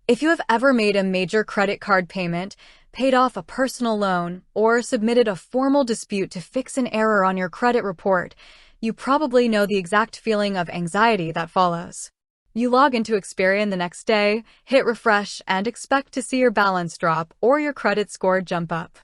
If you have ever made a major credit card payment, paid off a personal loan, or submitted a formal dispute to fix an error on your credit report, you probably know the exact feeling of anxiety that follows. You log into Experian the next day, hit refresh, and expect to see your balance drop or your credit score jump up.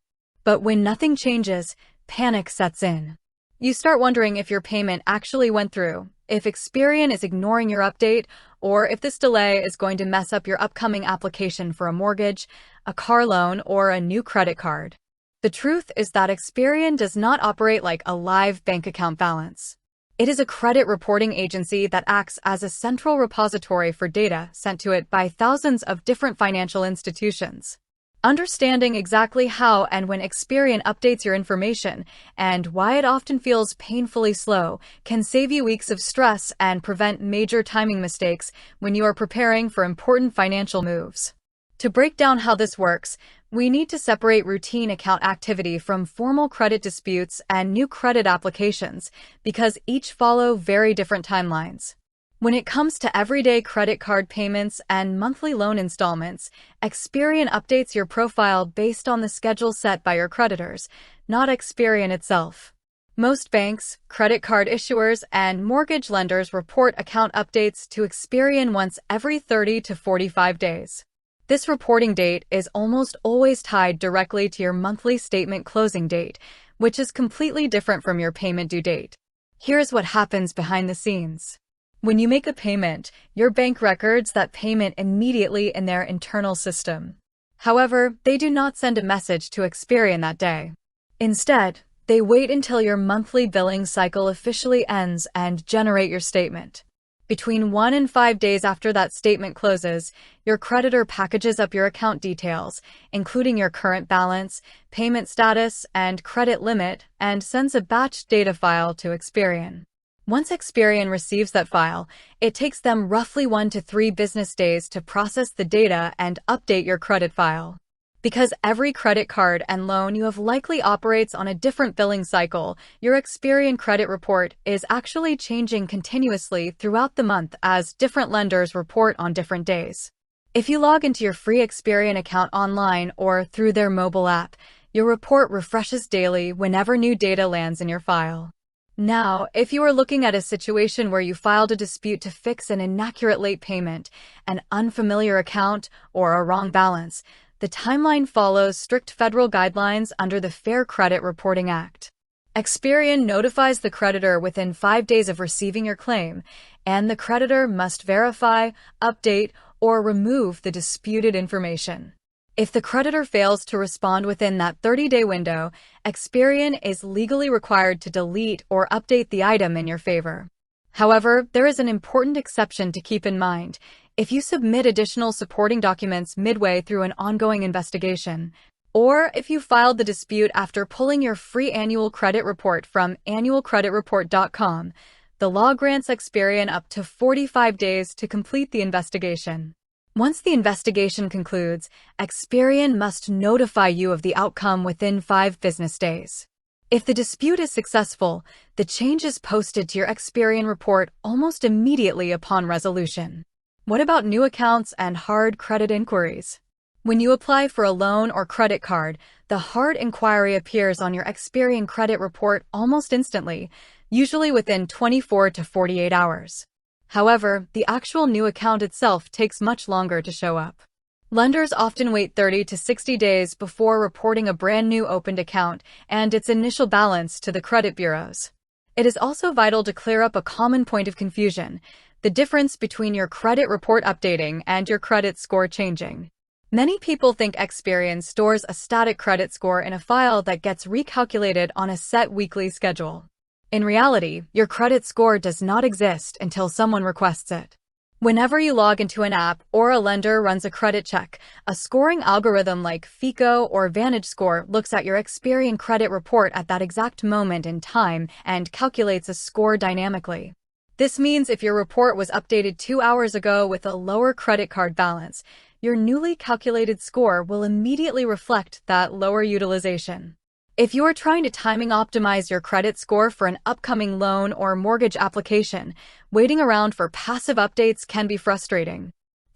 But when nothing changes, panic sets in. You start wondering if your payment actually went through, if Experian is ignoring your update, or if this delay is going to mess up your upcoming application for a mortgage, a car loan, or a new credit card. The truth is that Experian does not operate like a live bank account balance. It is a credit reporting agency that acts as a central repository for data sent to it by thousands of different financial institutions. Understanding exactly how and when Experian updates your information and why it often feels painfully slow can save you weeks of stress and prevent major timing mistakes when you are preparing for important financial moves. To break down how this works, we need to separate routine account activity from formal credit disputes and new credit applications because each follow very different timelines. When it comes to everyday credit card payments and monthly loan installments, Experian updates your profile based on the schedule set by your creditors, not Experian itself. Most banks, credit card issuers, and mortgage lenders report account updates to Experian once every 30 to 45 days. This reporting date is almost always tied directly to your monthly statement closing date, which is completely different from your payment due date. Here's what happens behind the scenes. When you make a payment, your bank records that payment immediately in their internal system. However, they do not send a message to Experian that day. Instead, they wait until your monthly billing cycle officially ends and generate your statement. Between 1 and 5 days after that statement closes, your creditor packages up your account details, including your current balance, payment status, and credit limit, and sends a batched data file to Experian. Once Experian receives that file, it takes them roughly 1 to 3 business days to process the data and update your credit file. Because every credit card and loan you have likely operates on a different billing cycle, your Experian credit report is actually changing continuously throughout the month as different lenders report on different days. If you log into your free Experian account online or through their mobile app, your report refreshes daily whenever new data lands in your file. Now, if you are looking at a situation where you filed a dispute to fix an inaccurate late payment, an unfamiliar account, or a wrong balance, the timeline follows strict federal guidelines under the Fair Credit Reporting Act. Experian notifies the creditor within 5 days of receiving your claim, and the creditor must verify, update, or remove the disputed information. If the creditor fails to respond within that 30-day window, Experian is legally required to delete or update the item in your favor. However, there is an important exception to keep in mind. If you submit additional supporting documents midway through an ongoing investigation, or if you filed the dispute after pulling your free annual credit report from annualcreditreport.com, the law grants Experian up to 45 days to complete the investigation. Once the investigation concludes, Experian must notify you of the outcome within 5 business days. If the dispute is successful, the change is posted to your Experian report almost immediately upon resolution. What about new accounts and hard credit inquiries? When you apply for a loan or credit card, the hard inquiry appears on your Experian credit report almost instantly, usually within 24 to 48 hours. However, the actual new account itself takes much longer to show up. Lenders often wait 30 to 60 days before reporting a brand new opened account and its initial balance to the credit bureaus. It is also vital to clear up a common point of confusion: the difference between your credit report updating and your credit score changing. Many people think Experian stores a static credit score in a file that gets recalculated on a set weekly schedule. In reality, your credit score does not exist until someone requests it. Whenever you log into an app or a lender runs a credit check, a scoring algorithm like FICO or VantageScore looks at your Experian credit report at that exact moment in time and calculates a score dynamically. This means if your report was updated 2 hours ago with a lower credit card balance, your newly calculated score will immediately reflect that lower utilization. If you are trying to timing optimize your credit score for an upcoming loan or mortgage application, waiting around for passive updates can be frustrating.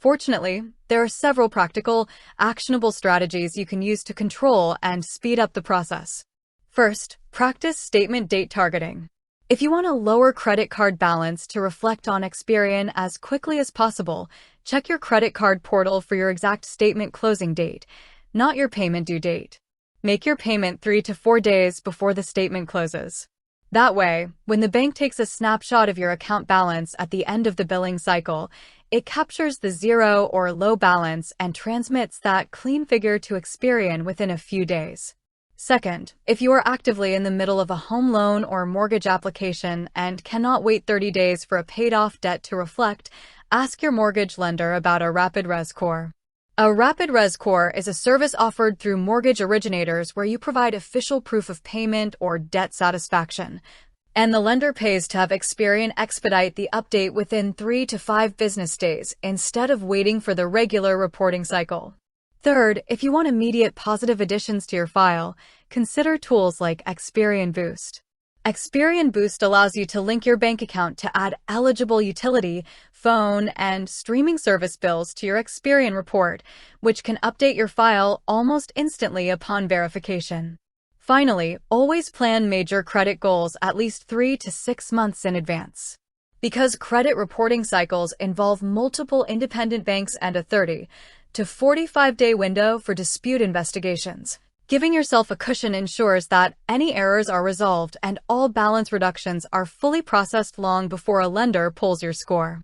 Fortunately, there are several practical, actionable strategies you can use to control and speed up the process. First, practice statement date targeting. If you want a lower credit card balance to reflect on Experian as quickly as possible, check your credit card portal for your exact statement closing date, not your payment due date. Make your payment 3 to 4 days before the statement closes. That way, when the bank takes a snapshot of your account balance at the end of the billing cycle, it captures the zero or low balance and transmits that clean figure to Experian within a few days. Second, if you are actively in the middle of a home loan or mortgage application and cannot wait 30 days for a paid-off debt to reflect, ask your mortgage lender about a rapid rescore. A rapid rescore is a service offered through mortgage originators where you provide official proof of payment or debt satisfaction, and the lender pays to have Experian expedite the update within 3 to 5 business days instead of waiting for the regular reporting cycle. Third, if you want immediate positive additions to your file, consider tools like Experian Boost. Experian Boost allows you to link your bank account to add eligible utility, phone, and streaming service bills to your Experian report, which can update your file almost instantly upon verification. Finally, always plan major credit goals at least 3 to 6 months in advance. Because credit reporting cycles involve multiple independent banks and a 30 to 45-day window for dispute investigations, giving yourself a cushion ensures that any errors are resolved and all balance reductions are fully processed long before a lender pulls your score.